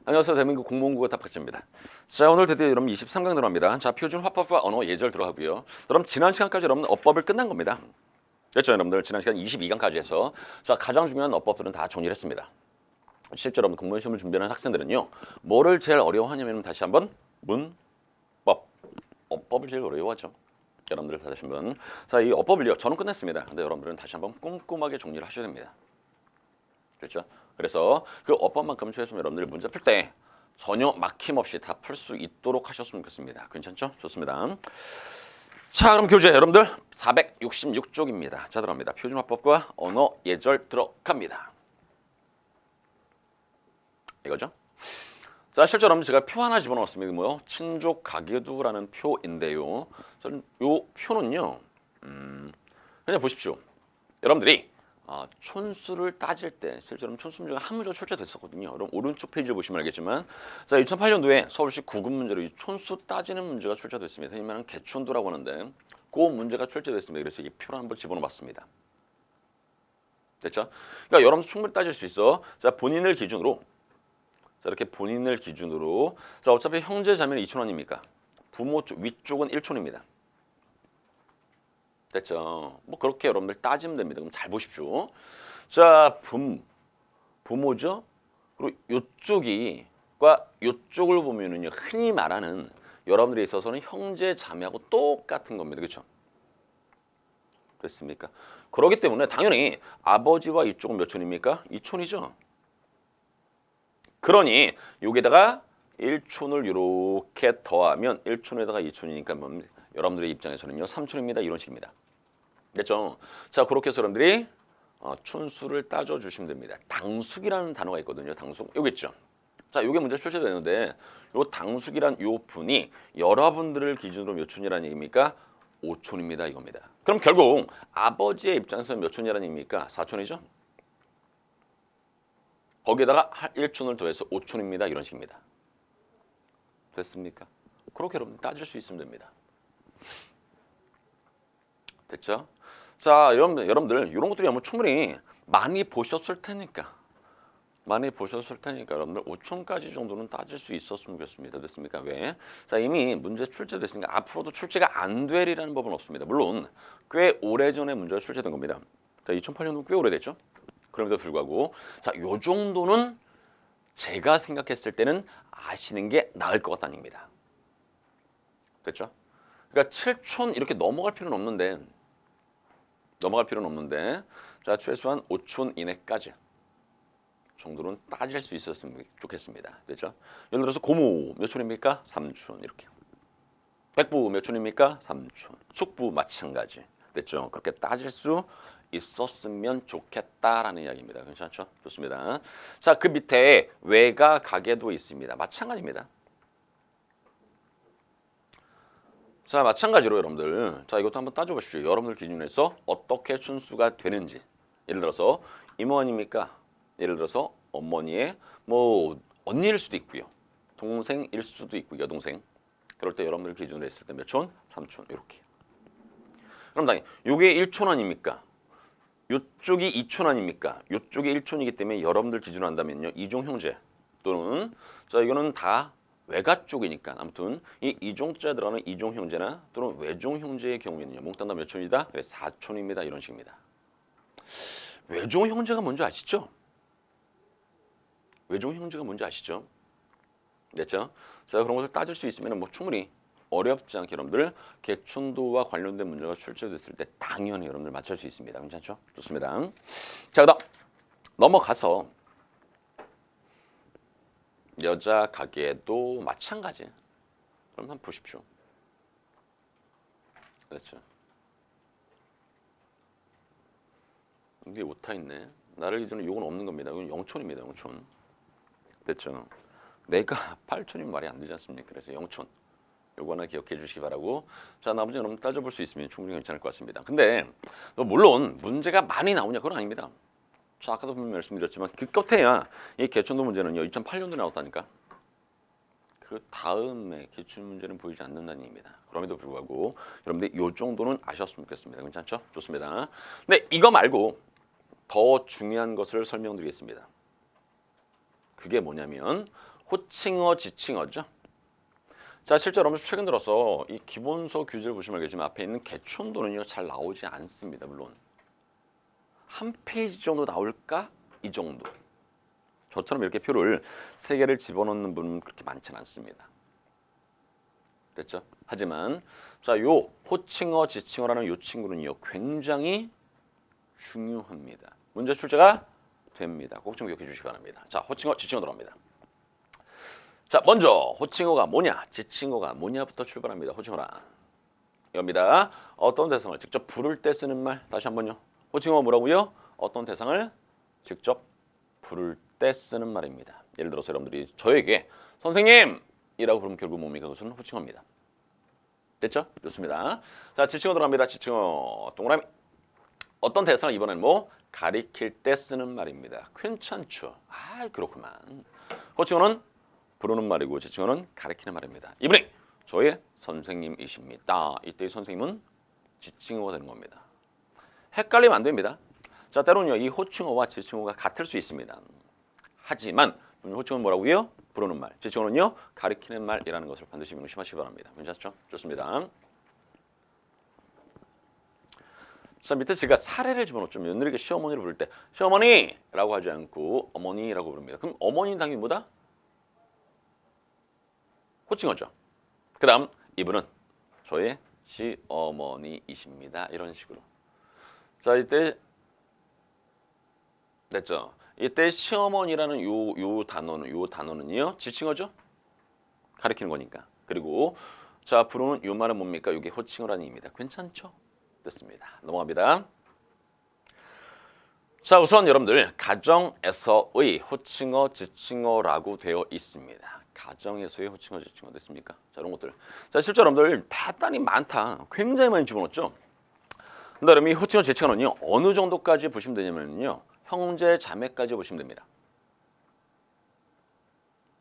안녕하세요. 대한민국 공무원국어 탑박자입니다. 자, 오늘 드디어 여러분 23강 들어갑니다. 자, 표준 화법과 언어 예절 들어가고요. 여러분 지난 시간까지 여러분 어법을 끝난 겁니다. 그렇죠, 여러분들 지난 시간 22강까지 해서 자 가장 중요한 어법들은 다 정리를 했습니다. 실제 여러분 공무원 시험을 준비하는 학생들은요, 뭐를 제일 어려워하냐면 다시 한번 문법, 어법을 제일 어려워하죠. 여러분들 다시 한번 자 이 어법을요, 저는 끝냈습니다. 근데 여러분들은 다시 한번 꼼꼼하게 정리를 하셔야 됩니다. 그렇죠? 그래서 그 어법만큼 최소한 여러분들이 문제 풀 때 전혀 막힘없이 다 풀 수 있도록 하셨으면 좋겠습니다. 괜찮죠? 좋습니다. 자, 그럼 교재 여러분들 466쪽입니다. 자, 들어갑니다. 표준화법과 언어 예절 들어갑니다. 이거죠? 자, 실제 여러분 제가 표 하나 집어넣었습니다. 뭐요? 친족 가계도라는 표인데요. 저는 요 표는요, 그냥 보십시오. 여러분들이 촌수를 따질 때 실제로 촌수 문제가 한 문제가 출제됐었거든요. 그럼 오른쪽 페이지를 보시면 알겠지만, 자 2008년도에 서울시 구급 문제로 이 촌수 따지는 문제가 출제됐습니다. 흔히 말하는 개촌도라고 하는데 그 문제가 출제됐습니다. 그래서 이 표를 한번 집어넣어봤습니다. 됐죠? 그러니까 여러분도 충분히 따질 수 있어. 자 본인을 기준으로, 자 이렇게 본인을 기준으로, 자 어차피 형제 자매는 2촌 부모 쪽 위쪽은 1촌입니다. 됐죠? 뭐 그렇게 여러분들 따지면 됩니다. 그럼 잘 보십시오. 자, 부모죠. 그리고 요쪽과 요쪽을 보면은요, 흔히 말하는 여러분들에 있어서는 형제 자매하고 똑같은 겁니다. 그렇죠? 됐습니까? 그렇기 때문에 당연히 아버지와 이쪽은 몇 촌입니까? 2촌이죠. 그러니 여기다가 1촌을 이렇게 더하면 1촌에다가 2촌이니까 뭡니까? 여러분들의 입장에서는요 3촌입니다. 이런 식입니다. 됐죠? 자 그렇게 해서 여러분들이 촌수를 따져주시면 됩니다. 당숙이라는 단어가 있거든요. 당숙 여기 있죠. 자 요게 문제 출제되는데 요 당숙이란 요 분이 여러분들을 기준으로 몇 촌이라는 얘기입니까? 5촌입니다. 이겁니다. 그럼 결국 아버지의 입장에서 몇 촌이라는 얘기입니까? 4촌이죠. 거기에다가 1촌을 더해서 5촌입니다. 이런 식입니다. 됐습니까? 그렇게 여러분 따질 수 있으면 됩니다. 됐죠? 자, 여러분들 이런 것들이 아마 충분히 많이 보셨을 테니까 여러분들 5촌까지 정도는 따질 수 있었으면 좋겠습니다. 됐습니까? 왜? 자, 이미 문제 출제됐으니까 앞으로도 출제가 안 되리라는 법은 없습니다. 물론 꽤 오래전에 문제가 출제된 겁니다. 자, 2008년도면 꽤 오래됐죠? 그럼에도 불구하고 자, 요 정도는 제가 생각했을 때는 아시는 게 나을 것 같다는 얘기입니다. 됐죠? 그러니까 7촌 이렇게 넘어갈 필요는 없는데 자 최소한 5촌 이내까지 정도는 따질 수 있었으면 좋겠습니다. 됐죠? 예를 들어서 고모 몇 촌입니까? 3촌 이렇게. 백부 몇 촌입니까? 3촌. 숙부 마찬가지. 됐죠? 그렇게 따질 수 있었으면 좋겠다라는 이야기입니다. 괜찮죠? 좋습니다. 자, 그 밑에 외가 가계도 있습니다. 마찬가지입니다. 자, 마찬가지로 여러분들, 자 이것도 한번 따져보십시오. 여러분들 기준에서 어떻게 촌수가 되는지. 예를 들어서 이모아닙니까? 예를 들어서 어머니의 뭐 언니일 수도 있고요, 동생일 수도 있고 여동생. 그럴 때 여러분들 기준으로 했을 때 몇 촌? 3촌 이렇게. 그럼 당연히 요게 1촌 아닙니까? 요쪽이 2촌 아닙니까? 요쪽이 1촌이기 때문에 여러분들 기준으로 한다면요, 이종 형제 또는 자 이거는 다 외가 쪽이니까 아무튼 이 이종자 들어가는 이종 형제나 또는 외종 형제의 경우에는요, 몽땅 다 몇 촌이다? 그래 4촌입니다. 이런 식입니다. 외종 형제가 뭔지 아시죠? 외종 형제가 뭔지 아시죠? 됐죠? 자 그런 것을 따질 수 있으면 뭐 충분히 어렵지 않게 여러분들 개촌도와 관련된 문제가 출제됐을 때 당연히 여러분들 맞출 수 있습니다. 괜찮죠? 좋습니다. 자 그다음 넘어가서 여자 가게도 마찬가지. 그럼 한번 보십시오. 그렇죠. 이게 오타 있네. 나를 기준으로 요건 없는 겁니다. 이건 0촌입니다. 0촌. 됐죠. 내가 8촌이면 말이 안 되지 않습니까? 그래서 0촌. 요거 하나 기억해 주시기 바라고. 자 나머지 여러분 따져볼 수 있으면 충분히 괜찮을 것 같습니다. 근데 물론 문제가 많이 나오냐 그건 아닙니다. 자 아까도 분명히 말씀드렸지만 기껏해야 이 개촌도 문제는요 2008년도에 나왔다니까. 그 다음에 기출 문제는 보이지 않는다는 얘기입니다. 그럼에도 불구하고 여러분들 이 정도는 아셨으면 좋겠습니다. 괜찮죠? 좋습니다. 근데 이거 말고 더 중요한 것을 설명드리겠습니다. 그게 뭐냐면 호칭어, 지칭어죠. 자, 실제 여러분 최근 들어서 이 기본서 규제를 보시면 알겠지만 앞에 있는 개촌도는요 잘 나오지 않습니다. 물론 한 페이지 정도 나올까? 이 정도. 저처럼 이렇게 표를 세 개를 집어넣는 분은 그렇게 많지는 않습니다. 됐죠? 하지만 자, 요 호칭어, 지칭어라는 요 친구는요 굉장히 중요합니다. 문제 출제가 됩니다. 꼭 좀 기억해 주시기 바랍니다. 자, 호칭어, 지칭어 들어갑니다. 자, 먼저 호칭어가 뭐냐, 지칭어가 뭐냐부터 출발합니다. 호칭어란 이겁니다. 어떤 대상을 직접 부를 때 쓰는 말. 다시 한번요. 호칭어가 뭐라고요? 어떤 대상을 직접 부를 때 쓰는 말입니다. 예를 들어서 여러분들이 저에게 선생님이라고 부르면 결국 뭡니까? 그것은 호칭어입니다. 됐죠? 좋습니다. 자, 지칭어 들어갑니다. 지칭어 동그라미. 어떤 대상을 이번에는 뭐 가리킬 때 쓰는 말입니다. 괜찮죠? 아, 그렇구만. 호칭어는 부르는 말이고 지칭어는 가리키는 말입니다. 이분이 저의 선생님이십니다. 이때의 선생님은 지칭어가 되는 겁니다. 헷갈리면 안 됩니다. 자, 때로는요 이 호칭어와 지칭어가 같을 수 있습니다. 하지만 호칭어는 뭐라고요? 부르는 말. 지칭어는요 가리키는 말이라는 것을 반드시 명심하시기 바랍니다. 괜찮죠? 좋습니다. 자, 밑에 제가 사례를 집어넣죠. 며느리가 시어머니를 부를 때 시어머니라고 하지 않고 어머니라고 부릅니다. 그럼 어머니는 당연히 뭐다? 호칭어죠. 그 다음 이분은 저의 시어머니이십니다. 이런 식으로. 자, 이때 됐죠. 이때 시어머니라는 요 단어는요 지칭어죠. 가리키는 거니까. 그리고 자, 부르는 요 말은 뭡니까? 이게 호칭어라는 의미입니다. 괜찮죠? 됐습니다. 넘어갑니다. 자, 우선 여러분들 가정에서의 호칭어, 지칭어라고 되어 있습니다. 가정에서의 호칭어, 지칭어 됐습니까? 자, 이런 것들. 자, 실제 여러분들 대단히 많다. 굉장히 많이 집어넣었죠. 근데 여러분 이 호칭어, 지칭어는요 어느 정도까지 보시면 되냐면요 형제, 자매까지 보시면 됩니다.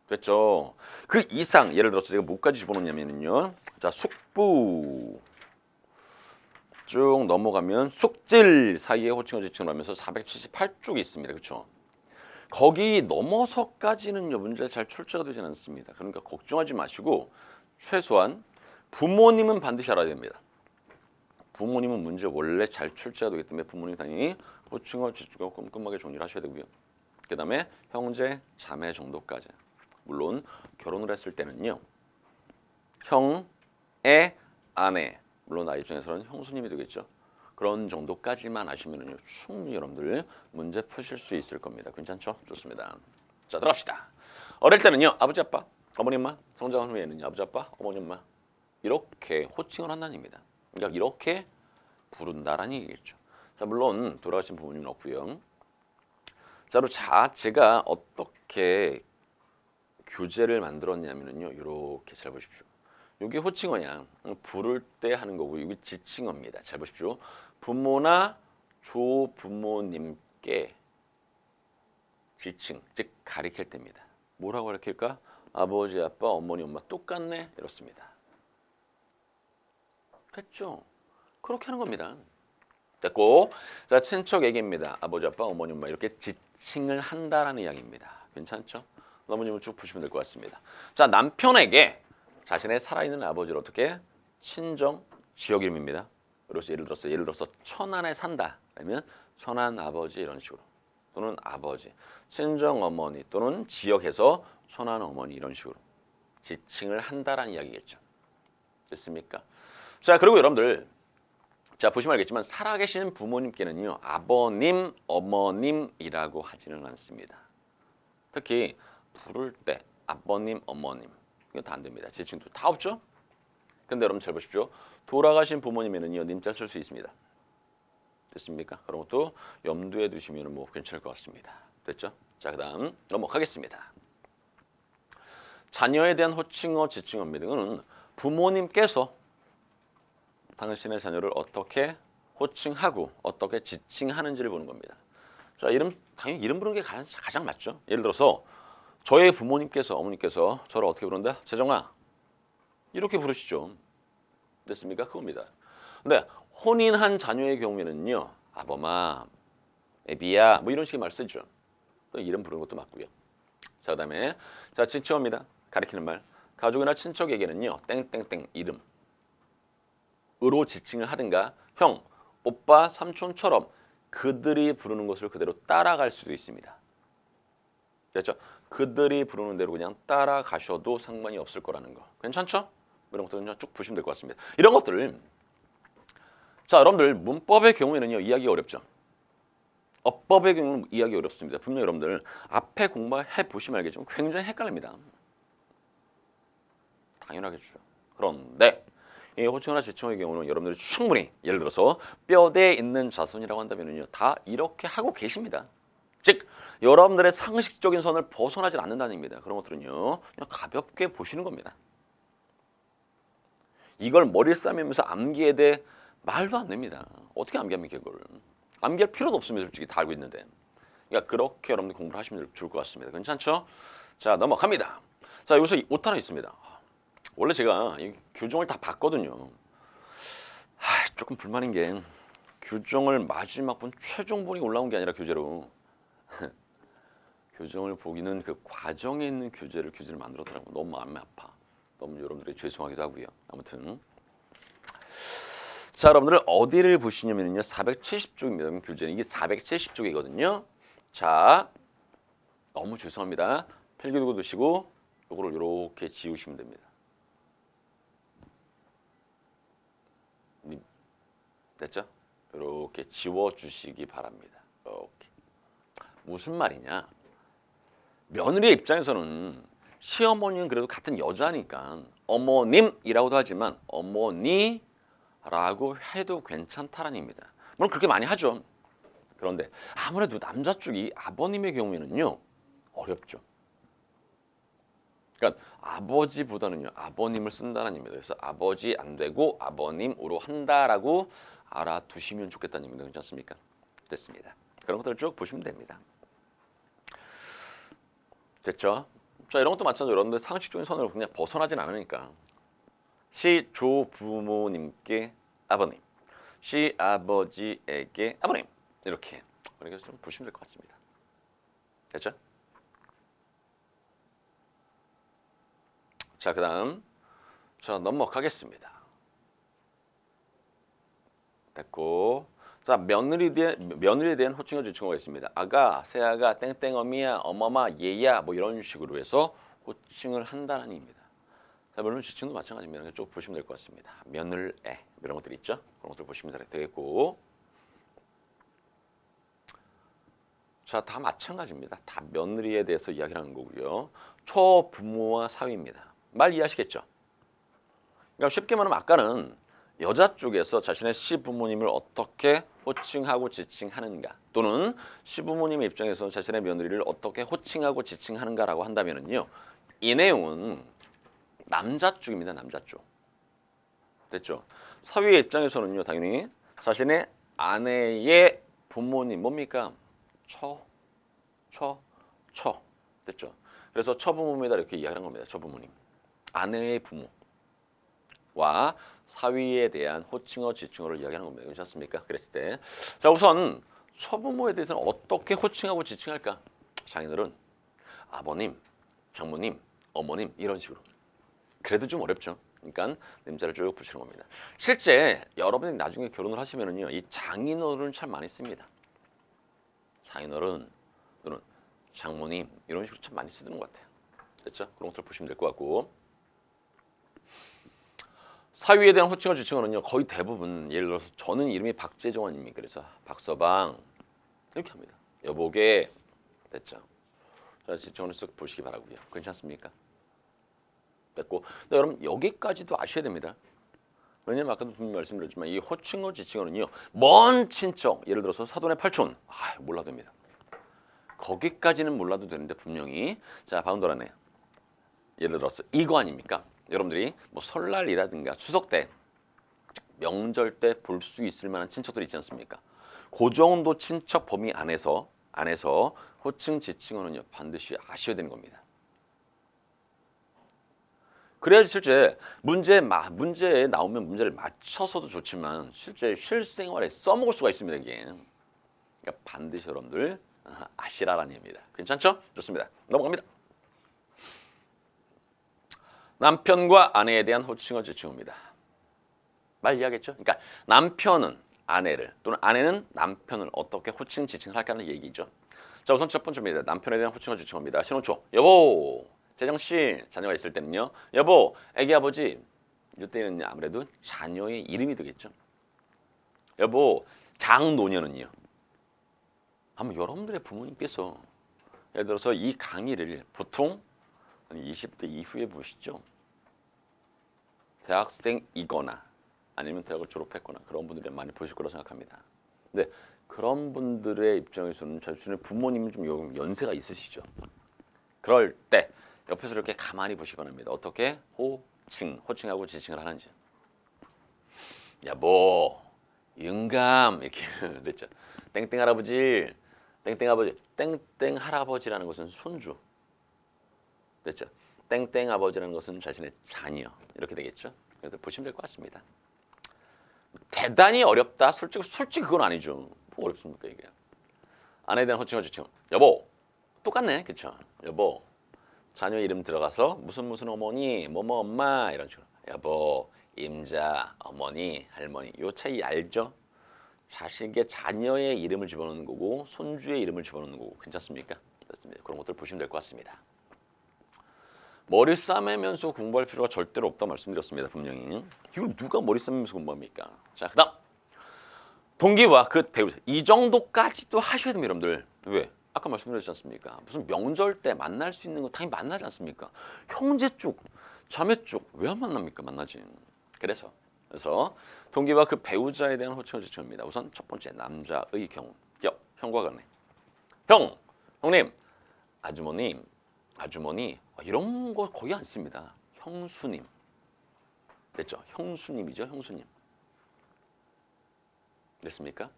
됐죠? 그 이상 예를 들어서 제가 뭐까지 집어넣냐면요. 자, 숙부 쭉 넘어가면 숙질 사이에 호칭어, 지칭어를 하면서 478쪽이 있습니다. 그렇죠? 거기 넘어서까지는요 문제 잘 출제가 되지는 않습니다. 그러니까 걱정하지 마시고 최소한 부모님은 반드시 알아야 됩니다. 부모님은 문제 원래 잘 출제가 되기 때문에 부모님 당연히 호칭어, 지칭어 꼼꼼하게 정리를 하셔야 되고요. 그 다음에 형제, 자매 정도까지. 물론 결혼을 했을 때는요 형의 아내, 물론 나 입장에서는 형수님이 되겠죠. 그런 정도까지만 아시면은요 충분히 여러분들 문제 푸실 수 있을 겁니다. 괜찮죠? 좋습니다. 자, 들어갑시다. 어릴 때는요 아버지 아빠, 어머니 엄마, 성장한 후에는요 아버지 아빠, 어머니 엄마 이렇게 호칭을 한다는 얘기입니다. 그러니까 이렇게 부른다라는 얘기겠죠. 자, 물론 돌아가신 부모님은 없고요. 자, 제가 어떻게 교재를 만들었냐면요 이렇게 잘 보십시오. 여기 호칭어냐 부를 때 하는 거고 여기 지칭어입니다. 잘 보십시오. 부모나 조부모님께 지칭, 즉 가리킬 때입니다. 뭐라고 가리킬까? 아버지, 아빠, 어머니, 엄마 똑같네 이렇습니다. 됐죠? 그렇게 하는 겁니다. 됐고, 자, 친척 얘기입니다. 아버지, 아빠, 어머니, 엄마 이렇게 지칭을 한다라는 이야기입니다. 괜찮죠? 어머님을 쭉 보시면 될 것 같습니다. 자, 남편에게 자신의 살아있는 아버지를 어떻게 친정 지역 이름입니다. 그래서 예를 들어서 천안에 산다. 그러면 천안 아버지 이런 식으로 또는 아버지 친정 어머니 또는 지역에서 천안 어머니 이런 식으로 지칭을 한다라는 이야기겠죠. 됐습니까? 자, 그리고 여러분들 자 보시면 알겠지만 살아계신 부모님께는요 아버님, 어머님이라고 하지는 않습니다. 특히 부를 때 아버님, 어머님 이거 다 안 됩니다. 지칭도 다 없죠. 근데 여러분 잘 보십시오. 돌아가신 부모님에는요 님자 쓸 수 있습니다. 됐습니까? 그런 것도 염두에 두시면 뭐 괜찮을 것 같습니다. 됐죠? 자, 그다음 넘어가겠습니다. 자녀에 대한 호칭어, 지칭어입니다. 이거는 부모님께서 당신의 자녀를 어떻게 호칭하고 어떻게 지칭하는지를 보는 겁니다. 자, 당연히 이름 부르는 게 가장 맞죠. 예를 들어서 저의 부모님께서 어머니께서 저를 어떻게 부른다? 재정아 이렇게 부르시죠. 됐습니까? 그겁니다. 근데 혼인한 자녀의 경우에는요 아범아, 애비야 뭐 이런 식의 말 쓰죠. 또 이름 부르는 것도 맞고요. 자, 그다음에 자, 지칭어입니다. 가리키는 말. 가족이나 친척에게는요. 땡땡땡 이름으로 지칭을 하든가 형, 오빠, 삼촌처럼 그들이 부르는 것을 그대로 따라갈 수도 있습니다. 됐죠? 그들이 부르는 대로 그냥 따라가셔도 상관이 없을 거라는 거. 괜찮죠? 이런 것들 그냥 쭉 보시면 될 것 같습니다. 이런 것들을 자, 여러분들 문법의 경우에는요. 이해하기 어렵죠. 어법의 경우는 이해하기 어렵습니다. 분명 여러분들 앞에 공부해 보시면 알겠지만 굉장히 헷갈립니다. 당연하겠죠. 그런데 이 호칭어나 지칭어의 경우는 여러분들이 충분히 예를 들어서 뼈대에 있는 자손이라고 한다면요. 다 이렇게 하고 계십니다. 즉 여러분들의 상식적인 선을 벗어나질 않는다는 얘기입니다. 그런 것들은요. 그냥 가볍게 보시는 겁니다. 이걸 머리에 싸매면서 암기해야 돼 말도 안 됩니다. 어떻게 암기합니까 이거를. 암기할 필요도 없습니다. 솔직히 다 알고 있는데. 그러니까 그렇게 여러분들 공부를 하시면 좋을 것 같습니다. 괜찮죠? 자, 넘어갑니다. 자, 여기서 옷 하나 있습니다. 원래 제가 이 교정을 다 봤거든요. 조금 불만인 게 교정을 마지막 분 최종본이 올라온 게 아니라 교재로 교정을 보기는 그 과정에 있는 교재를 만들었더라고요. 너무 마음이 아파. 너무 여러분들이 죄송하기도 하고요. 아무튼 자, 여러분들 어디를 보시냐면요. 470쪽입니다. 교재는 이게 470쪽이거든요. 자, 너무 죄송합니다. 필기도구 두시고 요거를 이렇게 지우시면 됩니다. 됐죠? 이렇게 지워주시기 바랍니다. 이렇게. 무슨 말이냐? 며느리의 입장에서는 시어머니는 그래도 같은 여자니까 어머님이라고도 하지만 어머니라고 해도 괜찮다라는 얘기입니다. 물론 그렇게 많이 하죠. 그런데 아무래도 남자 쪽이 아버님의 경우에는요. 어렵죠. 그러니까 아버지보다는요. 아버님을 쓴다는 얘기입니다. 그래서 아버지 안 되고 아버님으로 한다라고 알아두시면 좋겠다는 얘기입니다. 그렇지 않습니까? 됐습니다. 그런 것들을 쭉 보시면 됩니다. 됐죠? 자, 이런 것도 마찬가지로 여러분들 상식적인 선을 그냥 벗어나진 않으니까 시조부모님께 아버님, 시아버지에게 아버님 이렇게 좀 보시면 될 것 같습니다. 됐죠? 자, 그다음 자 넘어가겠습니다. 됐고, 자 며느리에 대한 호칭어 지칭어가 있습니다. 아가, 새아가, 땡땡어미야, 어머마, 얘야 뭐 이런 식으로 해서 호칭을 한다는 의미입니다. 자, 물론 지칭도 마찬가지입니다. 쭉 보시면 될 것 같습니다. 며느에 이런 것들이 있죠. 그런 것들 보시면 되겠고, 자, 다 마찬가지입니다. 다 며느리에 대해서 이야기를 하는 거고요. 초부모와 사위입니다. 말 이해하시겠죠? 그러니까 쉽게 말하면 아까는 여자 쪽에서 자신의 시부모님을 어떻게 호칭하고 지칭하는가 또는 시부모님의 입장에서 자신의 며느리를 어떻게 호칭하고 지칭하는가라고 한다면은요. 이 내용은 남자 쪽입니다. 남자 쪽. 됐죠? 사위의 입장에서는요. 당연히 자신의 아내의 부모님 뭡니까? 처. 됐죠? 그래서 처부모입니다. 이렇게 이야기하는 겁니다. 처부모님. 아내의 부모와 사위에 대한 호칭어, 지칭어를 이야기하는 겁니다. 그렇지 않습니까? 그랬을 때. 자, 우선 처부모에 대해서는 어떻게 호칭하고 지칭할까? 장인어른, 아버님, 장모님, 어머님 이런 식으로. 그래도 좀 어렵죠. 그러니까 냄새를 쭉 붙이는 겁니다. 실제 여러분이 나중에 결혼을 하시면은요, 이 장인어른을 참 많이 씁니다. 장인어른 또는 장모님 이런 식으로 참 많이 쓰는 것 같아요. 됐죠? 그런 것들 보시면 될 것 같고. 사위에 대한 호칭어 지칭어는요 거의 대부분 예를 들어서 저는 이름이 박재정원입니다. 그래서 박서방 이렇게 합니다. 여보게 됐죠. 자, 지칭어를 쓱 보시기 바라고요. 괜찮습니까? 됐고, 근데 여러분 여기까지도 아셔야 됩니다. 왜냐면 아까도 분명히 말씀드렸지만 이 호칭어 지칭어는요 먼 친척 예를 들어서 사돈의 팔촌 몰라도 됩니다. 거기까지는 몰라도 되는데 분명히 자 바운더라네. 예를 들어서 이거 아닙니까? 여러분들이 뭐 설날이라든가 추석 때, 명절 때 볼 수 있을 만한 친척들이 있지 않습니까? 그 정도 친척 범위 안에서 호칭, 지칭어는요 반드시 아셔야 되는 겁니다. 그래야지 실제 문제에 나오면 문제를 맞춰서도 좋지만 실제 실생활에 써먹을 수가 있습니다. 이게. 그러니까 반드시 여러분들 아시라라는 얘기입니다. 괜찮죠? 좋습니다. 넘어갑니다. 남편과 아내에 대한 호칭어 지칭어입니다. 말 이해하겠죠? 그러니까 남편은 아내를 또는 아내는 남편을 어떻게 호칭 지칭을 할까는 얘기죠. 자, 우선 첫 번째입니다. 남편에 대한 호칭어 지칭어입니다. 신혼초 여보, 재정 씨 자녀가 있을 때는요. 여보, 애기 아버지. 이때는 아무래도 자녀의 이름이 되겠죠. 여보, 장노년은요. 아마 여러분들의 부모님께서 예를 들어서 이 강의를 보통 20대 이후에 보시죠. 대학생이거나 아니면 대학을 졸업했거나 그런 분들이 많이 보실 거라고 생각합니다. 근데 그런 분들의 입장에서는 자신의 부모님은 좀 연세가 있으시죠. 그럴 때 옆에서 이렇게 가만히 보시기 바랍니다. 어떻게 호칭하고 지칭을 하는지. 여보, 영감 이렇게 됐죠. 땡땡 할아버지, 땡땡 아버지, 땡땡 할아버지라는 것은 손주. 됐죠. 땡땡 아버지라는 것은 자신의 자녀 이렇게 되겠죠. 그래서 보시면 될 것 같습니다. 대단히 어렵다. 솔직히 그건 아니죠. 뭐 어렵습니까 이게? 아내에 대한 호칭어 지칭. 여보, 똑같네, 그렇죠? 여보, 자녀 이름 들어가서 무슨 어머니, 뭐뭐 엄마 이런 식으로. 여보, 임자, 어머니, 할머니. 요 차이 알죠? 자식의 자녀의 이름을 집어넣는 거고 손주의 이름을 집어넣는 거고 괜찮습니까? 그렇습니다. 그런 것들 보시면 될 것 같습니다. 머리 싸매면서 공부할 필요가 절대로 없다고 말씀드렸습니다. 분명히. 이걸 누가 머리 싸매면서 공부합니까? 자, 그다음 동기와 그 배우자 이 정도까지도 하셔야 됩니다, 여러분들. 왜? 아까 말씀드렸지 않습니까? 무슨 명절 때 만날 수 있는 거 당연히 만나지 않습니까? 형제 쪽, 자매 쪽 왜 안 만납니까? 만나지. 그래서 동기와 그 배우자에 대한 호칭어 지칭입니다. 우선 첫 번째 남자의 경우, 형과 관계. 형님, 아주머니 이런 거 거의 안 씁니다. 형수님, 됐죠? 형수님이죠, 형수님. 됐습니까?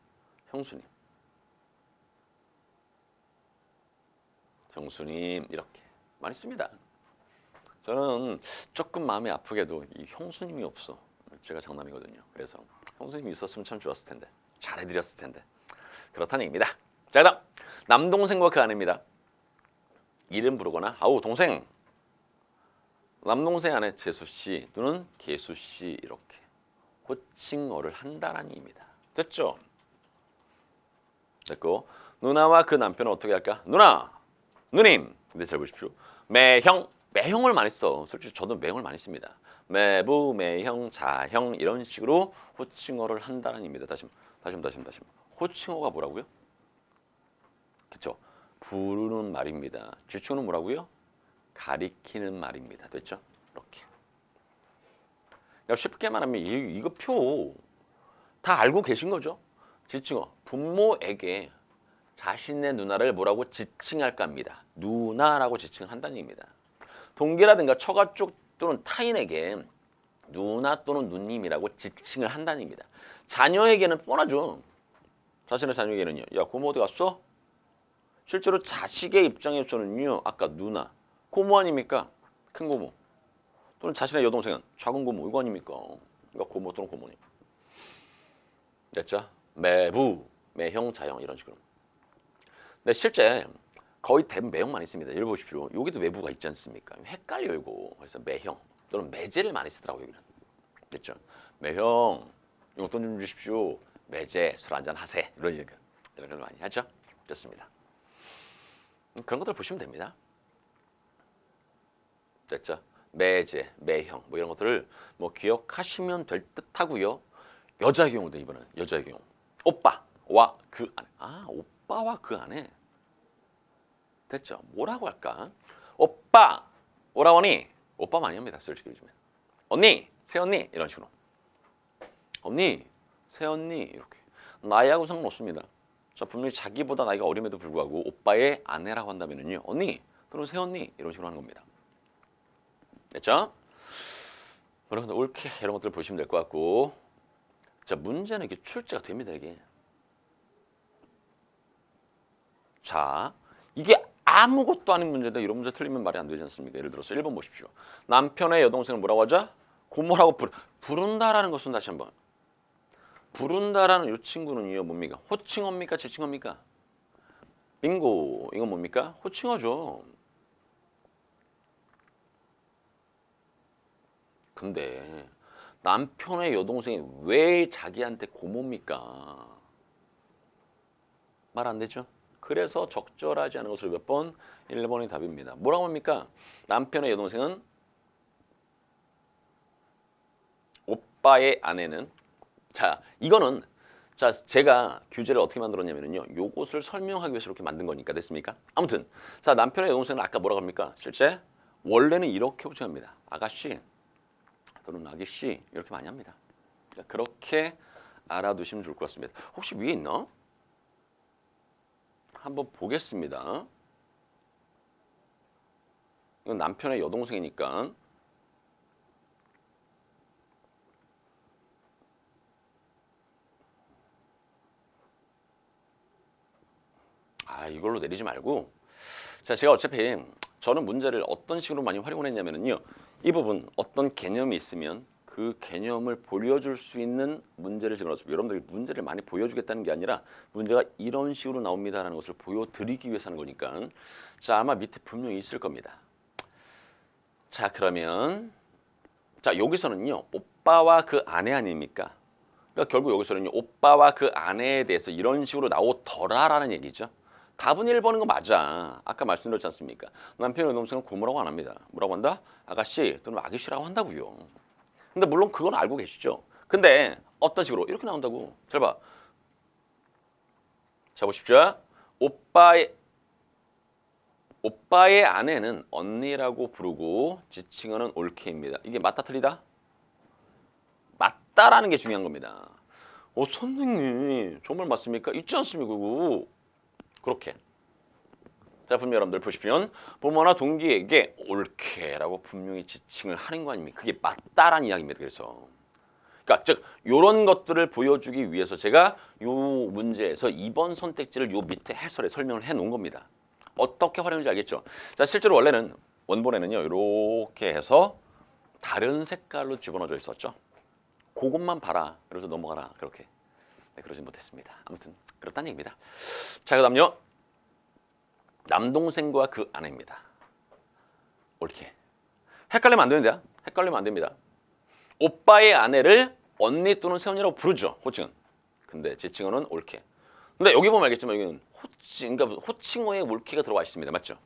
형수님 이렇게 많이 씁니다. 저는 조금 마음이 아프게도 이 형수님이 없어. 제가 장남이거든요. 그래서 형수님이 있었으면 참 좋았을 텐데, 잘해드렸을 텐데. 그렇다는 얘기입니다. 자, 그다음 남동생과 그 아내입니다. 이름 부르거나 아우 동생, 남동생 아내 재수 씨 또는 개수 씨 이렇게 호칭어를 한다라는 얘기입니다. 됐죠? 됐고 누나와 그 남편은 어떻게 할까? 누님. 근데 잘 보십시오. 매형을 많이 써. 솔직히 저도 매형을 많이 씁니다. 매부, 매형, 자형 이런 식으로 호칭어를 한다는 의미입니다. 다시. 호칭어가 뭐라고요? 그렇죠. 부르는 말입니다. 지칭어는 뭐라고요? 가리키는 말입니다. 됐죠? 이렇게. 쉽게 말하면 이거 표 다 알고 계신 거죠? 지칭어. 부모에게 자신의 누나를 뭐라고 지칭할까 합니다. 누나라고 지칭을 한다는 얘기입니다. 동기라든가 처가 쪽 또는 타인에게 누나 또는 누님이라고 지칭을 한다는 얘기입니다. 자녀에게는 뻔하죠. 자신의 자녀에게는요. 야, 고모 어디 갔어? 실제로 자식의 입장에서는요. 아까 누나, 고모 아닙니까? 큰 고모. 또는 자신의 여동생은 작은 고모. 이거 아닙니까? 그러니까 고모 또는 고모님. 됐죠? 매부, 매형, 자형 이런 식으로. 근데 실제 거의 대부분 매형 많이 씁니다. 예를 보십시오. 여기도 매부가 있지 않습니까? 헷갈려 이거. 그래서 매형 또는 매제를 많이 쓰더라고요. 여기는. 됐죠? 매형 용돈 좀 주십시오. 매제 술 한잔 하세. 이런 걸 많이 하죠. 좋습니다. 그런 것들 보시면 됩니다. 됐죠? 매제, 매형 뭐 이런 것들을 뭐 기억하시면 될 듯하고요. 여자의 경우도 이번엔 여자의 경우. 오빠와 그 아내. 오빠와 그 아내. 됐죠? 뭐라고 할까? 오빠, 오라버니. 오빠 많이 합니다. 솔직히 요즘에. 언니, 새언니 이런 식으로. 언니, 새언니 이렇게. 나이하고 상관없습니다. 자, 분명히 자기보다 나이가 어림에도 불구하고 오빠의 아내라고 한다면은요. 언니 또는 새언니 이런 식으로 하는 겁니다. 됐죠? 여러분 옳게 이런 것들 보시면 될 것 같고. 자, 문제는 이게 출제가 됩니다, 이게. 자, 이게 아무것도 아닌 문제인데 이런 문제 틀리면 말이 안 되지 않습니까? 예를 들어서 1번 보십시오. 남편의 여동생을 뭐라고 하자? 고모라고 부른다라는 것은 다시 한번. 부른다라는 이 친구는요, 뭡니까? 호칭어입니까? 지칭어입니까? 빙고. 이건 뭡니까? 호칭어죠. 근데 남편의 여동생이 왜 자기한테 고모입니까? 말 안 되죠? 그래서 적절하지 않은 것을 몇 번? 1번이 답입니다. 뭐라고 합니까? 남편의 여동생은 오빠의 아내는 자 이거는 자 제가 규제를 어떻게 만들었냐면요 요것을 설명하기 위해서 이렇게 만든 거니까 됐습니까? 아무튼 자 남편의 여동생은 아까 뭐라고 합니까? 실제 원래는 이렇게 호칭합니다. 아가씨 또는 아기씨 이렇게 많이 합니다. 그렇게 알아두시면 좋을 것 같습니다. 혹시 위에 있나? 한번 보겠습니다. 이건 남편의 여동생이니까 이걸로 내리지 말고 자 제가 어차피 저는 문제를 어떤 식으로 많이 활용을 했냐면요 이 부분 어떤 개념이 있으면 그 개념을 보여줄 수 있는 문제를 집어넣었습니다. 여러분들이 문제를 많이 보여주겠다는 게 아니라 문제가 이런 식으로 나옵니다라는 것을 보여드리기 위해서 하는 거니까 자 아마 밑에 분명히 있을 겁니다. 자 그러면 자 여기서는요 오빠와 그 아내 아닙니까? 그러니까 결국 여기서는요 오빠와 그 아내에 대해서 이런 식으로 나오더라라는 얘기죠. 답은 1번인 거 맞아. 아까 말씀드렸지 않습니까? 남편의 여동생은 고모라고 안 합니다. 뭐라고 한다? 아가씨 또는 아기씨라고 한다고요. 근데 물론 그건 알고 계시죠. 근데 어떤 식으로 이렇게 나온다고. 잘 봐. 자 보십시오. 오빠의 아내는 언니라고 부르고 지칭어는 올케입니다. 이게 맞다 틀리다? 맞다라는 게 중요한 겁니다. 선생님 정말 맞습니까? 있지 않습니까? 그거. 그렇게. 자, 분명 여러분들 보시면 부모나 동기에게 옳게라고 분명히 지칭을 하는 거 아닙니까? 그게 맞다라는 이야기입니다. 그래서 그러니까 즉 이런 것들을 보여주기 위해서 제가 이 문제에서 2번 선택지를 요 밑에 해설에 설명을 해 놓은 겁니다. 어떻게 활용하는지 알겠죠? 자, 실제로 원래는 원본에는요. 이렇게 해서 다른 색깔로 집어넣어져 있었죠. 그것만 봐라. 그래서 넘어가라. 그렇게. 네, 그러지 못했습니다. 아무튼 그렇다는 얘기입니다. 자, 그다음요. 남동생과 그 아내입니다. 옳게. 헷갈리면 안 됩니다. 헷갈리면 안 됩니다. 오빠의 아내를 언니 또는 새언니라고 부르죠. 호칭은. 근데 지칭어는 옳게. 근데 여기 보면 알겠지만 여기는 그러니까 호칭어에 옳게가 들어와 있습니다. 맞죠?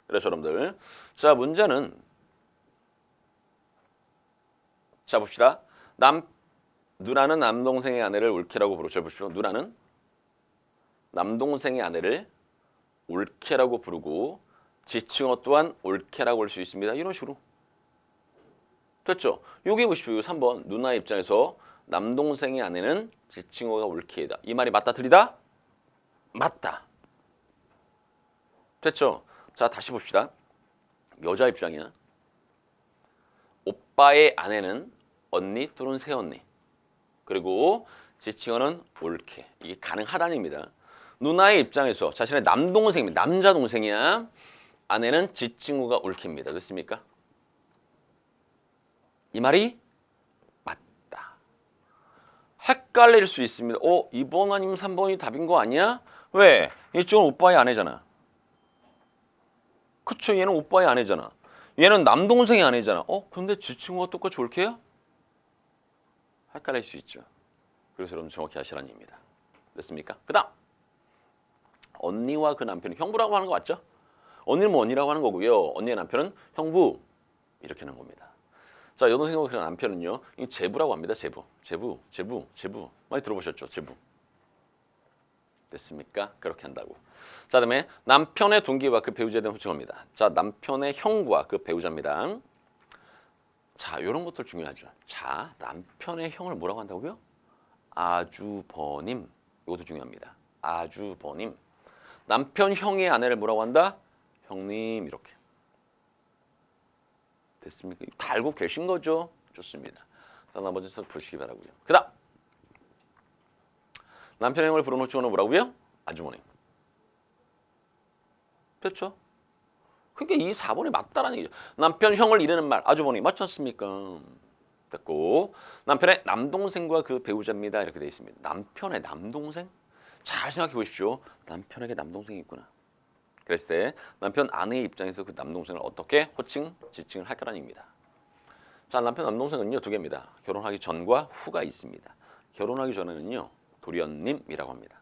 그래서 여러분들 자 문제는 자 봅시다. 누나는 남동생의 아내를 옳게라고 부르죠. 보십시오. 누나는 남동생의 아내를 옳게라고 부르고 지칭어 또한 옳게라고 할 수 있습니다. 이런 식으로. 됐죠? 여기 보십시오. 3번 누나의 입장에서 남동생의 아내는 지칭어가 옳게이다. 이 말이 맞다 틀리다? 맞다. 됐죠? 자 다시 봅시다. 여자 입장이야. 오빠의 아내는 언니 또는 새언니. 그리고 지칭어는 옳게. 이게 가능하다는 얘기입니다. 누나의 입장에서 자신의 남동생입니다. 남자 동생이야. 아내는 지칭어가 옳게입니다. 됐습니까? 이 말이 맞다. 헷갈릴 수 있습니다. 2번 아니면 3번이 답인 거 아니야? 왜? 이쪽은 오빠의 아내잖아. 그쵸? 얘는 오빠의 아내잖아. 얘는 남동생의 아내잖아. 근데 지칭어가 똑같이 옳게야? 헷갈릴 수 있죠. 그래서 여러분 정확히 하시라는 얘기입니다. 됐습니까? 그 다음 언니와 그 남편이 형부라고 하는 거 맞죠? 언니는 뭐 언니라고 하는 거고요. 언니의 남편은 형부 이렇게 하는 겁니다. 자 여동생과 그 남편은요. 이 제부라고 합니다. 제부. 많이 들어보셨죠? 제부. 됐습니까? 그렇게 한다고. 자 다음에 남편의 동기와 그 배우자에 대한 호칭어입니다. 자 남편의 형과 그 배우자입니다. 자 이런 것들 중요하죠. 자 남편의 형을 뭐라고 한다고요? 아주버님. 이것도 중요합니다. 아주버님. 남편 형의 아내를 뭐라고 한다? 형님 이렇게. 됐습니까? 다 알고 계신 거죠? 좋습니다. 자 나머지 써 보시기 바라고요. 그 다음 남편의 형을 부르는 호칭어는 뭐라고요? 아주버님. 됐죠? 그러니까 이 4번이 맞다라는 얘기죠. 남편 형을 이르는 말 아주버님 맞지 않습니까? 됐고 남편의 남동생과 그 배우자입니다. 이렇게 되어 있습니다. 남편의 남동생? 잘 생각해 보십시오. 남편에게 남동생이 있구나. 그랬을 때 남편 아내의 입장에서 그 남동생을 어떻게 호칭, 지칭을 할까라는 얘기입니다. 자, 남편 남동생은요 두 개입니다. 결혼하기 전과 후가 있습니다. 결혼하기 전에는요 도련님이라고 합니다.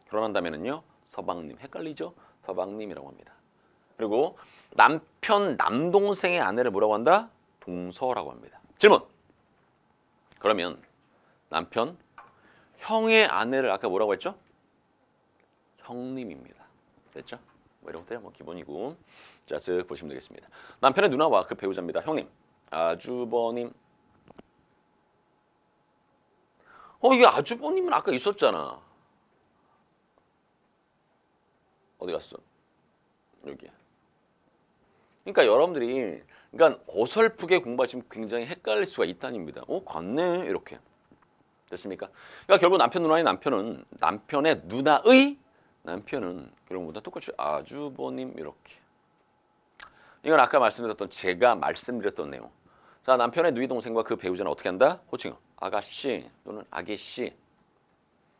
결혼한 다음에는요 서방님. 헷갈리죠? 서방님이라고 합니다. 그리고 남편 남동생의 아내를 뭐라고 한다? 동서라고 합니다. 질문. 그러면 남편 형의 아내를 아까 뭐라고 했죠? 형님입니다. 됐죠? 뭐 이런 것들이 뭐 기본이고. 자, 쓱 보시면 되겠습니다. 남편의 누나와 그 배우자입니다. 형님, 아주버님. 이게 아주버님은 아까 있었잖아. 어디 갔어? 여기. 그러니까 여러분들이 어설프게 공부하시면 굉장히 헷갈릴 수가 있다입니다. 갔네 이렇게. 됐습니까? 그러니까 결국 남편 누나의 남편은 남편의 누나의 남편은 결국 보다 똑같이 아주버님 이렇게. 이건 아까 말씀드렸던 제가 말씀드렸던 내용. 자, 남편의 누이 동생과 그 배우자는 어떻게 한다? 호칭어. 아가씨 또는 아기씨.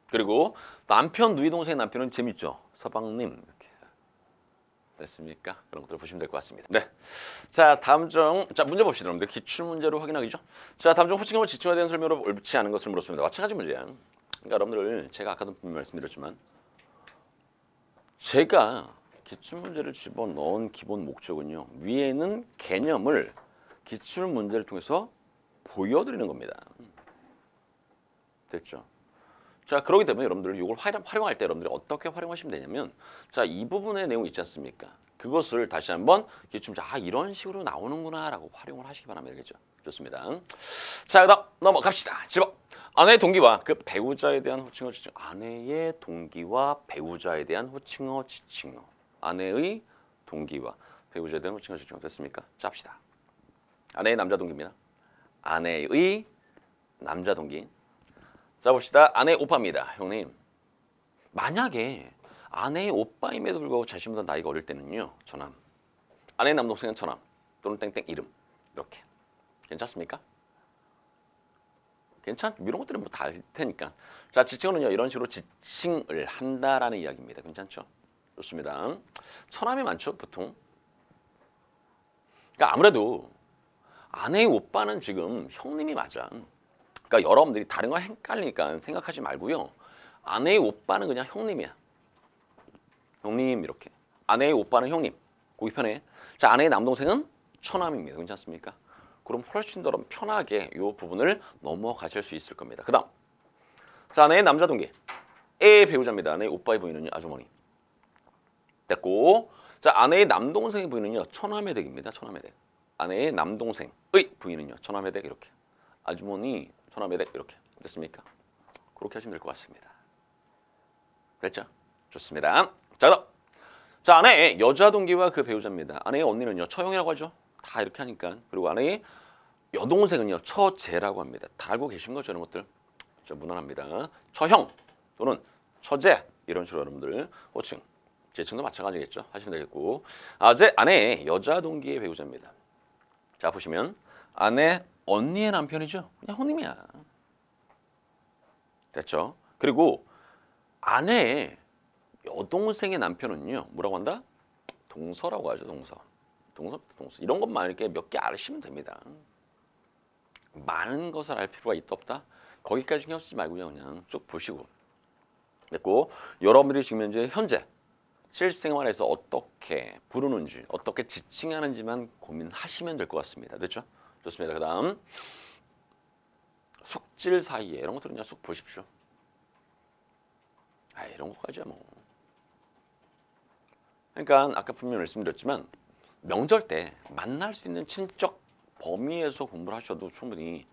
그리고 남편 누이 동생의 남편은 재밌죠. 서방님 이렇게. 됐습니까? 그런 것들 보시면 될 것 같습니다. 네. 자, 다음 중, 자 문제 봅시다, 여러분들. 기출 문제로 확인하기죠. 자, 다음 중 호칭어와 지칭어에 대한 설명으로 옳지 않은 것을 물었습니다. 마찬가지 문제야. 그러니까 여러분들 제가 아까도 분명히 말씀드렸지만 제가 기출 문제를 집어넣은 기본 목적은요. 위에는 개념을 기출 문제를 통해서 보여드리는 겁니다. 됐죠? 자, 그렇기 때문에 여러분들 이걸 활용할 때 여러분들이 어떻게 활용하시면 되냐면, 자, 이 부분의 내용 있지 않습니까? 그것을 다시 한번 기출 문제, 이런 식으로 나오는구나라고 활용을 하시기 바랍니다. 알겠죠? 좋습니다. 자, 그다음 넘어갑시다. 7번. 아내의 동기와 그 배우자에 대한 호칭어 지칭어. 아내의 동기와 배우자에 대한 호칭어 지칭어. 아내의 동기와 배우자에 대한 호칭어 지칭어. 됐습니까? 자, 합시다. 아내의 남자 동기입니다. 아내의 남자 동기. 자, 봅시다. 아내의 오빠입니다. 형님. 만약에 아내의 오빠임에도 불구하고 자신보다 나이가 어릴 때는요. 처남. 아내의 남동생은 처남 또는 땡땡 이름. 이렇게. 괜찮습니까? 이런 것들은 뭐 다 할 테니까. 자, 지칭어는요. 이런 식으로 지칭을 한다라는 이야기입니다. 괜찮죠? 좋습니다. 처남이 많죠, 보통. 그러니까 아무래도 아내의 오빠는 지금 형님이 맞아. 그러니까 여러분들이 다른 거 헷갈리니까 생각하지 말고요. 아내의 오빠는 그냥 형님이야. 형님 이렇게. 아내의 오빠는 형님. 거기 편해. 자, 아내의 남동생은 처남입니다. 괜찮습니까? 그럼 훨씬 더 편하게 이 부분을 넘어가실 수 있을 겁니다. 그 다음. 자, 아내의 남자 동기. A의 배우자입니다. 아내의 오빠의 부인은요. 아주머니. 됐고. 자, 아내의 남동생의 부인은요. 처남의 댁입니다. 처남의 댁. 아내의 남동생의 부인은요. 처남의 댁 이렇게. 아주머니, 처남의 댁 이렇게. 됐습니까? 그렇게 하시면 될 것 같습니다. 됐죠? 좋습니다. 자, 그다음. 자, 아내의 여자 동기와 그 배우자입니다. 아내의 언니는요. 처형이라고 하죠. 다 이렇게 하니까. 그리고 아내의 여동생은요. 처제라고 합니다. 다 알고 계신 거죠, 이런 것들. 자, 무난합니다. 처형 또는 처제 이런 식으로 여러분들 호칭, 제칭도 마찬가지겠죠. 하시면 되겠고. 제 아내의 여자 동기의 배우자입니다. 자, 보시면 아내 언니의 남편이죠. 그냥 형님이야. 됐죠? 그리고 아내의 여동생의 남편은요. 뭐라고 한다? 동서라고 하죠. 동서. 이런 것만 이렇게 몇 개 아시면 됩니다. 많은 것을 알 필요가 있다 없다? 거기까지 신경 쓰지 말고요. 그냥 쭉 보시고. 됐고, 여러분들이 지금 현재 실생활에서 어떻게 부르는지, 어떻게 지칭하는지만 고민하시면 될 것 같습니다. 됐죠? 좋습니다. 그 다음 숙질 사이에 이런 것들은 그냥 쑥 보십시오. 이런 것까지야 뭐. 그러니까 아까 분명히 말씀드렸지만 명절 때 만날 수 있는 친척 범위에서 공부를 하셔도 충분히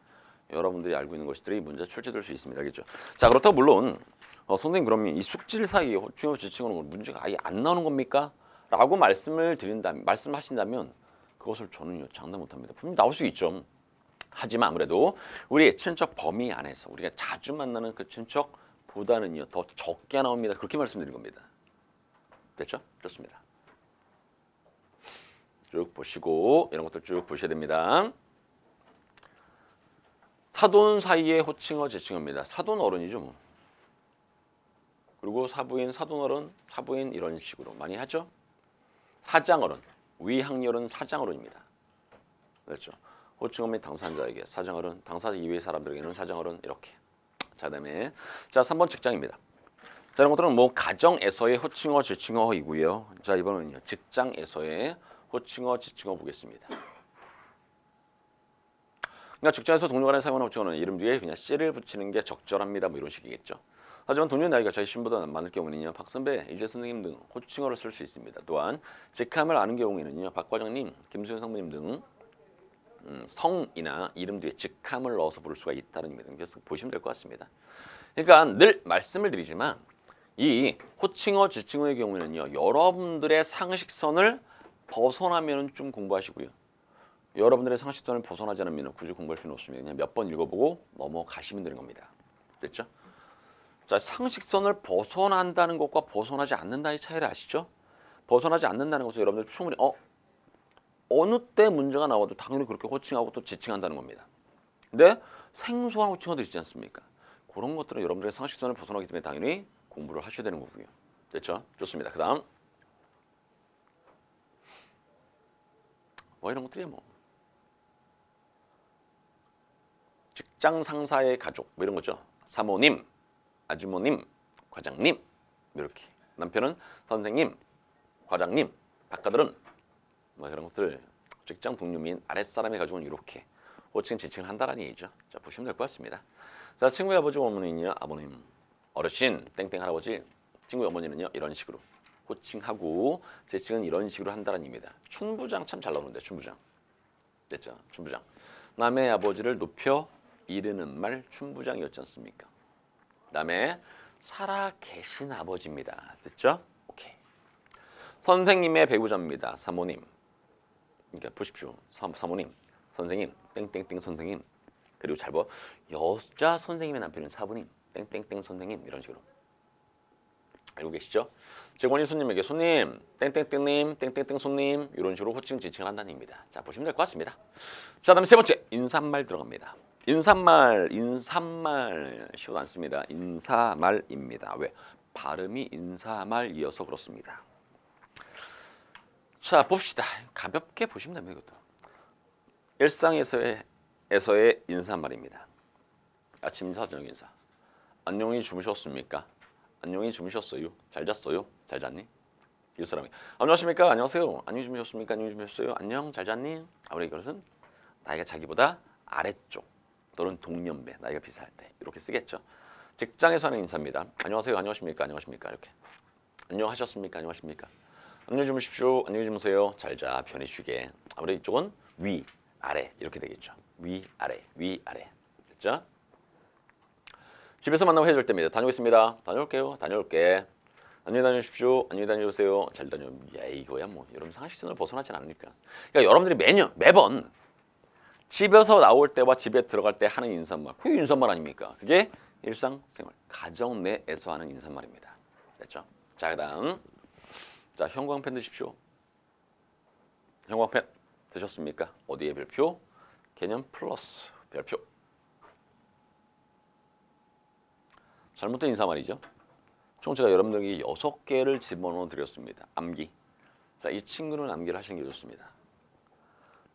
여러분들이 알고 있는 것들이 문제 출제될 수 있습니다. 알겠죠? 자, 그렇다고 물론 선생님 그러면 이 숙질 사이에 호칭어 지칭어는 문제가 아예 안 나오는 겁니까? 라고 말씀하신다면 그것을 저는요 장담 못합니다. 분명히 나올 수 있죠. 하지만 아무래도 우리의 친척 범위 안에서 우리가 자주 만나는 그 친척보다는요 더 적게 나옵니다. 그렇게 말씀드린 겁니다. 됐죠? 좋습니다. 쭉 보시고 이런 것들 쭉 보셔야 됩니다. 사돈 사이의 호칭어 지칭어입니다. 사돈 어른이죠 뭐. 그리고 사부인, 사돈 어른, 사부인 이런 식으로 많이 하죠. 사장 어른, 위학렬은 사장 어른입니다. 그렇죠. 호칭어 및 당사자에게 사정어른, 당사자 이외의 사람들에게는 사정어른 이렇게. 자, 그다음에 자 3번 직장입니다. 자, 이런 것들은 뭐 가정에서의 호칭어, 지칭어이고요. 자, 이번은요 직장에서의 호칭어, 지칭어 보겠습니다. 그러니까 직장에서 동료 간에 사용하는 호칭어는 이름 뒤에 그냥 씨를 붙이는 게 적절합니다. 뭐 이런 식이겠죠. 하지만 동료 나이가 저희 신보다 많을 경우는요 박 선배, 이재 선생님 등 호칭어를 쓸 수 있습니다. 또한 직함을 아는 경우에는요 박 과장님, 김수현 상무님 등 성이나 이름 뒤에 직함을 넣어서 부를 수가 있다는 의미입니다. 그래서 보시면 될 것 같습니다. 그러니까 늘 말씀을 드리지만 이 호칭어, 지칭어의 경우에는요 여러분들의 상식선을 벗어나면 좀 공부하시고요. 여러분들의 상식선을 벗어나지 않으면 굳이 공부할 필요는 없습니다. 그냥 몇 번 읽어보고 넘어가시면 되는 겁니다. 됐죠? 자, 상식선을 벗어난다는 것과 벗어나지 않는다의 차이를 아시죠? 벗어나지 않는다는 것은 여러분들 충분히 어느 때 문제가 나와도 당연히 그렇게 호칭하고 또 지칭한다는 겁니다. 근데 생소한 호칭어도 있지 않습니까? 그런 것들은 여러분들의 상식선을 벗어나기 때문에 당연히 공부를 하셔야 되는 거고요. 됐죠? 좋습니다. 그 다음 뭐 이런 것들이야 뭐 직장 상사의 가족 뭐 이런 거죠. 사모님, 아주머님, 과장님 이렇게. 남편은 선생님, 과장님, 박가들은 뭐 이런 것들 직장 동료 및 아랫사람의 가족은 이렇게 호칭, 지칭을 한다는 얘기죠. 자, 보시면 될 것 같습니다. 자, 친구의 아버지, 어머니는요, 아버님, 어르신, 땡땡 할아버지, 친구의 어머니는요, 이런 식으로 호칭하고 지칭은 이런 식으로 한다는 얘기입니다. 춘부장 참 잘 나오는데, 춘부장. 됐죠? 춘부장. 남의 아버지를 높여 이르는 말 춘부장이었지 않습니까? 그다음에 살아 계신 아버지입니다. 됐죠? 오케이. 선생님의 배우자입니다. 사모님. 그러니까 보십시오. 사모님, 선생님, 땡땡땡 선생님. 그리고 잘 봐. 여자 선생님의 남편은 사부님, 땡땡땡 선생님 이런 식으로. 알고 계시죠? 직원이 손님에게 손님, 땡땡땡님, 땡땡땡 손님 이런 식으로 호칭 지칭을 한다는 얘기입니다. 자, 보시면 될 것 같습니다. 자, 다음에 세 번째 인사말 들어갑니다. 인사말 쉬워도 않습니다. 인사말입니다. 왜? 발음이 인사말이어서 그렇습니다. 자, 봅시다. 가볍게 보시면 됩니다. 이것도. 일상에서의 인사말입니다. 아침 인사, 저녁 인사. 안녕히 주무셨습니까? 안녕히 주무셨어요? 잘 잤어요? 잘 잤니? 이 사람이 안녕하십니까? 안녕하세요. 안녕히 주무셨습니까? 안녕히 주무셨어요? 안녕 잘 잤니? 아무리 이것은 나이가 자기보다 아래쪽 또는 동년배 나이가 비슷할 때 이렇게 쓰겠죠. 직장에서 하는 인사입니다. 안녕하세요. 안녕하십니까? 안녕하십니까? 이렇게 안녕하셨습니까? 안녕하십니까? 안녕히 주무십시오. 안녕히 주무세요. 잘 자. 편히 쉬게. 아무래도 이쪽은 위, 아래 이렇게 되겠죠. 위, 아래, 위, 아래. 됐죠? 집에서 만나고 헤어질 때입니다. 다녀오겠습니다. 다녀올게요. 다녀올게. 안녕히 다녀오십시오. 안녕히 다녀오세요. 잘 다녀. 야, 이거야 뭐 여러분 상식선을 벗어나진 않으니까. 그러니까 여러분들이 매번 집에서 나올 때와 집에 들어갈 때 하는 인사말, 그게 인사말 아닙니까? 그게 일상생활, 가정 내에서 하는 인사말입니다. 됐죠? 자, 그다음 자 형광펜 드십시오. 형광펜 드셨습니까? 어디에 별표? 개념 플러스 별표. 잘못된 인사말이죠. 총 제가 여러분들에게 6개를 집어넣어 드렸습니다. 암기. 자, 이 친구는 암기를 하시는 게 좋습니다.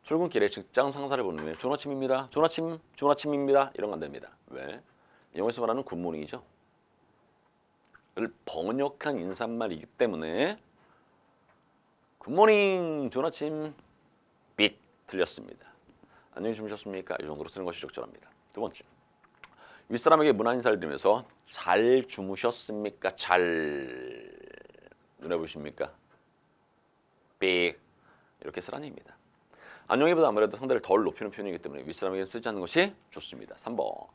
출근길에 직장 상사를 보는데 좋은 아침입니다. 좋은 아침, 좋은 아침입니다. 이런 건 안 됩니다. 왜? 영어에서 말하는 굿모닝이죠. 를 번역한 인사말이기 때문에 굿모닝, 좋은 아침, 빛 틀렸습니다. 안녕히 주무셨습니까? 이 정도로 쓰는 것이 적절합니다. 두 번째. 윗사람에게 문안 인사를 드리면서 잘 주무셨습니까? 잘 눈에 보십니까? 삑 이렇게 쓰라는 얘기입니다. 안녕히보다 아무래도 상대를 덜 높이는 표현이기 때문에 윗사람에게 쓰지 않는 것이 좋습니다. 3번.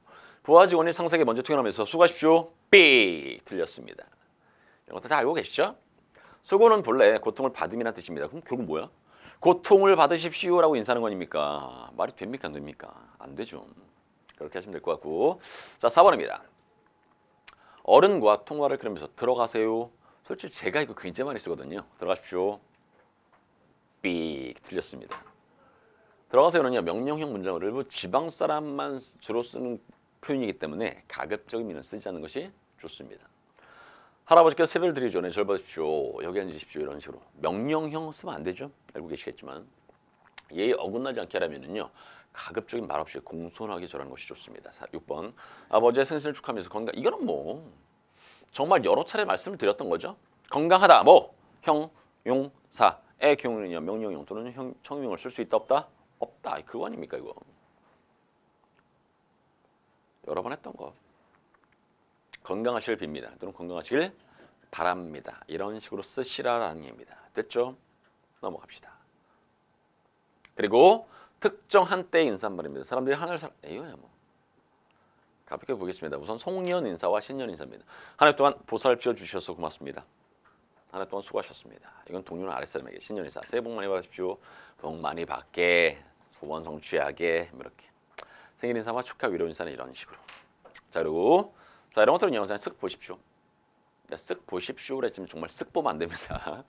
부하 직원이 상사에게 먼저 퇴근하면서 수고하십시오. 삑 틀렸습니다. 이런 것들 다 알고 계시죠? 수고는 본래 고통을 받음이라는 뜻입니다. 그럼 결국 뭐야? 고통을 받으십시오라고 인사하는 거니까 말이 됩니까? 안 됩니까? 안 되죠. 그렇게 하시면 될 것 같고. 자, 4번입니다. 어른과 통화를 끊으면서 들어가세요. 솔직히 제가 이거 굉장히 많이 쓰거든요. 들어가십시오. 삑 틀렸습니다. 들어가세요는요 명령형 문장어를 일부 지방 사람만 주로 쓰는 표현이기 때문에 가급적인 미는 쓰지 않는 것이 좋습니다. 할아버지께서 세배를 드리기 전에 절 받으십시오. 여기 앉으십시오. 이런 식으로 명령형 쓰면 안 되죠. 알고 계시겠지만 예의 어긋나지 않게 하려면은요. 가급적인 말 없이 공손하게 절하는 것이 좋습니다. 6번 아버지의 생신을 축하하면서 건강. 이거는 뭐 정말 여러 차례 말씀을 드렸던 거죠. 건강하다. 뭐 형, 용, 사. 의 경우는요. 명령형 또는 청용을 쓸 수 있다 없다? 없다. 그거 아닙니까 이거. 여러 번 했던 거. 건강하시길 빕니다. 또는 건강하시길 바랍니다. 이런 식으로 쓰시라라는 얘기입니다. 됐죠? 넘어갑시다. 그리고 특정한 때의 인사말입니다. 사람들이 하늘 이거야 뭐. 가볍게 보겠습니다. 우선 송년 인사와 신년 인사입니다. 한 해 동안 보살펴 주셔서 고맙습니다. 한 해 동안 수고하셨습니다. 이건 동료나 아랫사람에게 신년 인사. 새해 복 많이 받으십시오. 복 많이 받게. 소원 성취하게. 이렇게. 생일 인사와 축하 위로 인사는 이런 식으로. 자 그리고 자 이런 것들은 영상 쓱 보십시오. 쓱 보십시오. 그랬지만 정말 쓱 보면 안 됩니다.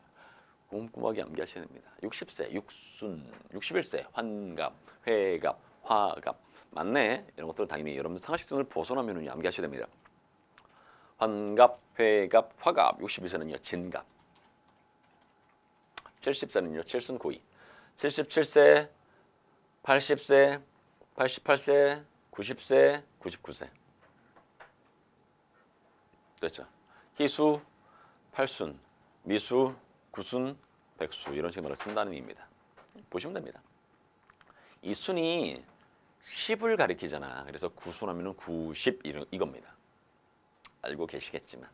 꼼꼼하게 암기하셔야 됩니다. 60세, 육순, 61세, 환갑, 회갑, 화갑. 맞네. 이런 것들은 당연히 여러분 상하식선을 벗어나면 암기하셔야 됩니다. 환갑, 회갑, 화갑. 62세는요 진갑. 70세는요 칠순고이. 77세, 80세, 88세, 90세, 99세. 됐죠? 희수, 팔순, 미수, 구순, 백수 이런 식으로 쓴다는 의미입니다. 보시면 됩니다. 이 순이 10을 가리키잖아. 그래서 구순하면 90 이겁니다. 알고 계시겠지만.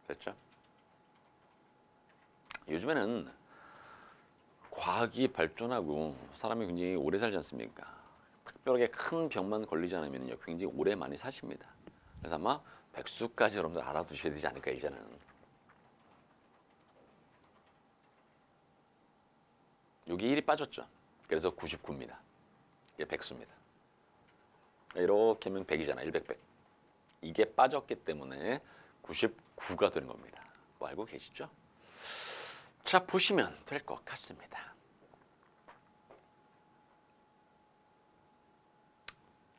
됐죠? 요즘에는 과학이 발전하고 사람이 굉장히 오래 살지 않습니까? 특별하게 큰 병만 걸리지 않으면요 굉장히 오래 많이 사십니다. 그래서 아마 백수까지 여러분들 알아두셔야 되지 않을까 이제는. 여기 1이 빠졌죠. 그래서 99입니다. 이게 백수입니다. 이렇게 하면 100이잖아. 100, 100. 이게 빠졌기 때문에 99가 되는 겁니다. 뭐 알고 계시죠? 자 보시면 될 것 같습니다.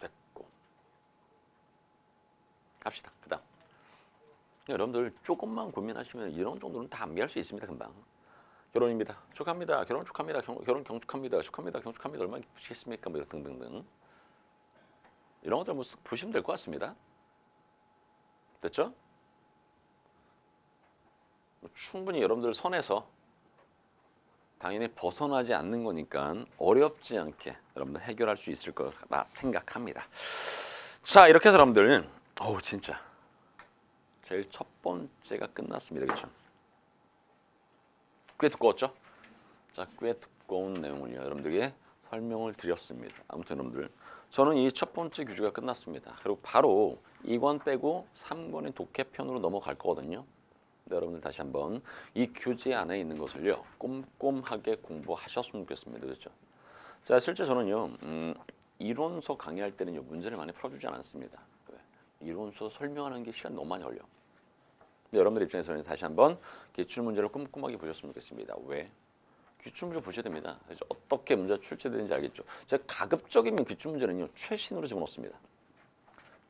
됐고 갑시다. 그 다음 여러분들 조금만 고민하시면 이런 정도는 다 암기할 수 있습니다. 금방. 결혼입니다. 축하합니다. 결혼 축하합니다. 결혼 경축합니다. 축하합니다. 경축합니다. 얼마나 기쁘시겠습니까? 뭐 등등등. 이런 것들 뭐 보시면 될 것 같습니다. 됐죠? 충분히 여러분들 선에서 당연히 벗어나지 않는 거니까 어렵지 않게 여러분들 해결할 수 있을 거라 생각합니다. 자 이렇게 해서 여러분들 어우 진짜 제일 첫 번째가 끝났습니다. 그렇죠? 꽤 두꺼웠죠? 자, 꽤 두꺼운 내용을 여러분들에게 설명을 드렸습니다. 아무튼 여러분들 저는 이 첫 번째 교재가 끝났습니다. 그리고 바로 2권 빼고 3권의 독해편으로 넘어갈 거거든요. 네, 여러분들 다시 한번 이 교재 안에 있는 것을요 꼼꼼하게 공부하셨으면 좋겠습니다. 그렇죠? 자, 실제 저는요 이론서 강의할 때는요 문제를 많이 풀어주지 않았습니다. 왜? 이론서 설명하는 게 시간이 너무 많이 걸려. 근데 여러분들 입장에서는 다시 한번 기출 문제를 꼼꼼하게 보셨으면 좋겠습니다. 왜? 기출 문제 보셔야 됩니다. 그래서 어떻게 문제가 출제되는지 알겠죠. 제가 가급적이면 기출 문제는요 최신으로 집어넣습니다.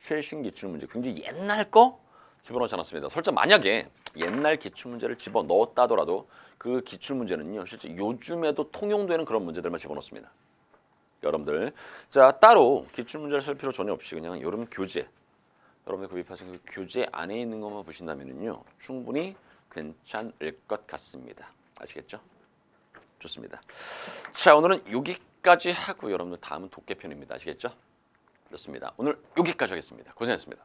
최신 기출 문제, 굉장히 옛날 거 집어넣지 않았습니다. 설령 만약에 옛날 기출 문제를 집어넣었다 하더라도 그 기출 문제는요 실제 요즘에도 통용되는 그런 문제들만 집어넣습니다. 여러분들 자 따로 기출 문제를 쓸 필요 전혀 없이 그냥 여러분 교재 여러분들 구입하신 그 교재 안에 있는 것만 보신다면요 충분히 괜찮을 것 같습니다. 아시겠죠? 좋습니다. 자 오늘은 여기까지 하고 여러분들 다음은 독해편입니다. 아시겠죠? 좋습니다. 오늘 여기까지 하겠습니다. 고생하셨습니다.